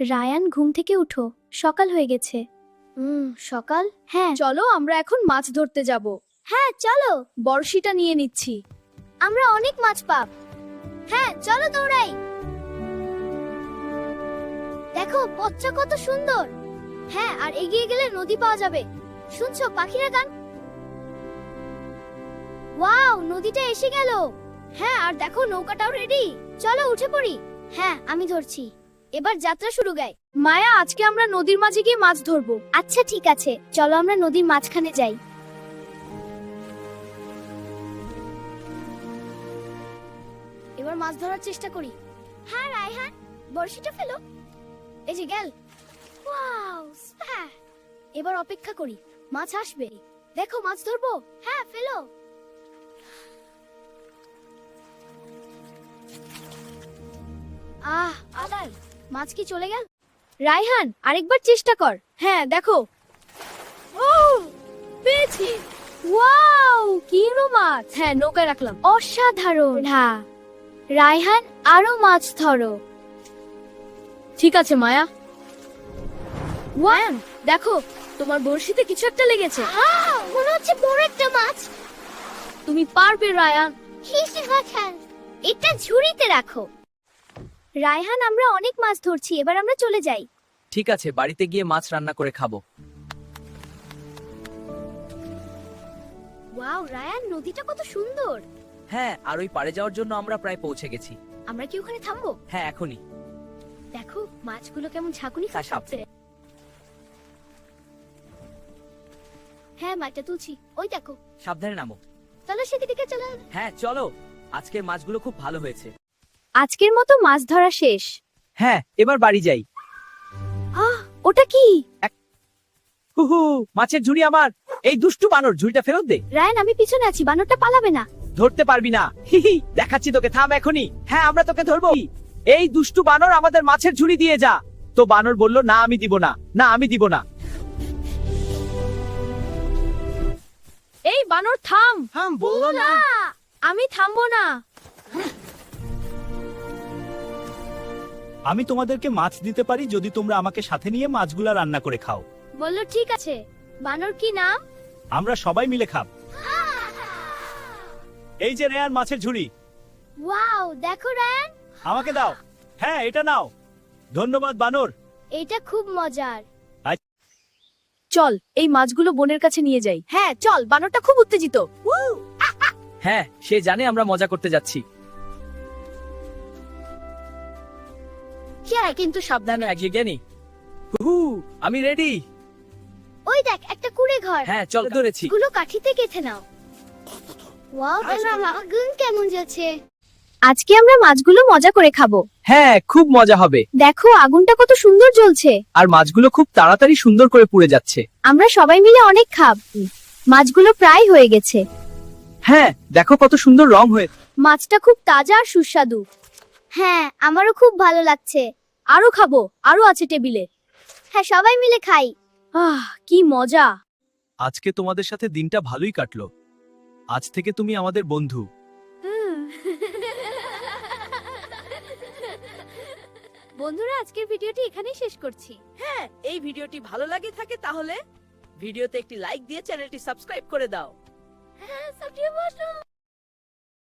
Ryan, ঘুম থেকে উঠো, সকাল হয়ে গেছে। সকাল? হ্যাঁ। চলো আমরা এখন মাছ ধরতে যাব। হ্যাঁ চলো, বড়শিটা নিয়ে নিচ্ছি। আমরা অনেক মাছ পাব। হ্যাঁ চলো দৌড়াই। দেখো পথটা কত সুন্দর। হ্যাঁ, আর এগিয়ে গেলে নদী পাওয়া যাবে। শুনছো পাখিরা গান? ওয়াও, নদীটা এসে গেল। হ্যাঁ, আর দেখো নৌকাটাও রেডি। চলো উঠে পড়ি। হ্যাঁ আমি ধরছি। এবার যাত্রা শুরু গায়। মায়া, আজকে আমরা নদীর মাঝে গিয়ে মাছ ধরবো। আচ্ছা ঠিক আছে, চলো আমরা নদীর মাঝখানে যাই। এবার মাছ ধরার চেষ্টা করি। হ্যাঁ রায়হান, বড়শিটা ফেলো। এই যে গেল। ওয়াও, স্প্যাশ। এবার অপেক্ষা করি, মাছ আসবে। দেখো মাছ ধরবো। হ্যাঁ ফেলো। আদার, মাছ কি চলে গেল? রায়হান, আরেকবার চেষ্টা কর। হ্যাঁ দেখো। ও, পেয়েছি। ওয়াও, কি মাছ। হ্যাঁ, নৌকায় রাখলাম। অসাধারণ। হ্যাঁ রায়হান, আরো মাছ ধরো। ঠিক আছে মায়া। ওয়ান, দেখো তোমার বড়শিতে কিছু একটা লেগেছে। মনে হচ্ছে বড় একটা মাছ। তুমি পারবে রায়ান। এটা ঝুড়িতে রাখো। রায়হান, আমরা অনেক মাছ ধরছি, এবার আমরা চলে যাই। ঠিক আছে, বাড়িতে গিয়ে মাছ রান্না করে খাবো। ওয়াও রায়ান, নদীটা কত সুন্দর। হ্যাঁ, আর ওই পাড়ে যাওয়ার জন্য আমরা প্রায় পৌঁছে গেছি। আমরা কি ওখানে থামবো? হ্যাঁ, এখনই। দেখো মাছগুলো কেমন ঝাঁকুনি হ্যাঁ, খাচ্ছে। হ্যাঁ মাছটা তুলছি, ওই দেখো। সাবধানে নামো। চলো সেদিকে চলো। হ্যাঁ চলো, আজকের মাছগুলো খুব ভালো হয়েছে। আজকের মতো মাছ ধরা শেষ। হ্যাঁ, এবার বাড়ি যাই। ওটা কি? হুহু, মাছের ঝুড়ি আমার। এই দুষ্টু বানর, ঝুড়িটা ফেরত দে। রায়ান, আমি পিছনে আছি, বানরটা পালাবে না। ধরতে পারবি না। হিহি, দেখাচ্ছি তোকে, থাম এখনই। হ্যাঁ, আমরা তোকে ধরবো। এই দুষ্টু বানর আমাদের মাছের ঝুড়ি দিয়ে যা। তো বানর বলল, না আমি দিব না, না আমি দিব না। এই বানর থাম। থাম বললো না। আমি থামবো না। আমি তোমাদেরকে মাছ দিতে পারি যদি তোমরা আমাকে সাথে নিয়ে মাছগুলা রান্না করে খাও। বললো ঠিক আছে। বানর কি নাম? আমরা সবাই মিলে খাব। এই যে রেয়ান, মাছের ঝুড়ি। ওয়াও, দেখো রায়ান। আমাকে দাও। হ্যাঁ, এটা নাও। ধন্যবাদ বানর। এটা খুব মজার। চল এই মাছগুলো বোনের কাছে নিয়ে যাই। হ্যাঁ চল, বানরটা খুব উত্তেজিত। হ্যাঁ, সে জানে আমরা মজা করতে যাচ্ছি। কিন্তু সাবধানে। এগিয়ে গেনি। হুহু, আমি রেডি। ওই দেখ, একটা কুড়ে ঘর। হ্যাঁ চল, ধরেছি। গুলো কাঠিতে গেঁথে নাও। ওয়াও, আগুন কেমন যাচ্ছে। আজকে আমরা মাছগুলো মজা করে খাবো। হ্যাঁ, খুব মজা হবে। দেখো আগুনটা কত সুন্দর জ্বলছে। আর মাছগুলো খুব তাড়াতাড়ি সুন্দর করে পুড়ে যাচ্ছে। আমরা সবাই মিলে অনেক খাব। মাছগুলো প্রায় হয়ে গেছে। হ্যাঁ, দেখো কত সুন্দর রং হয়ে। মাছটা খুব তাজা আর সুস্বাদু। হ্যাঁ, আমারও খুব ভালো লাগছে। আরো খাবো, আরো আছে টেবিলে। হ্যাঁ, সবাই মিলে খাই। কি মজা। আজকে তোমাদের সাথে দিনটা ভালোই কাটলো। আজ থেকে তুমি আমাদের বন্ধু। বন্ধুরা, আজকের ভিডিওটি এখানেই শেষ করছি। হ্যাঁ, এই ভিডিওটি ভালো লাগে থাকে তাহলে ভিডিওতে একটি লাইক দিয়ে চ্যানেলটি সাবস্ক্রাইব করে দাও। হ্যাঁ, সাবস্ক্রাইব করো।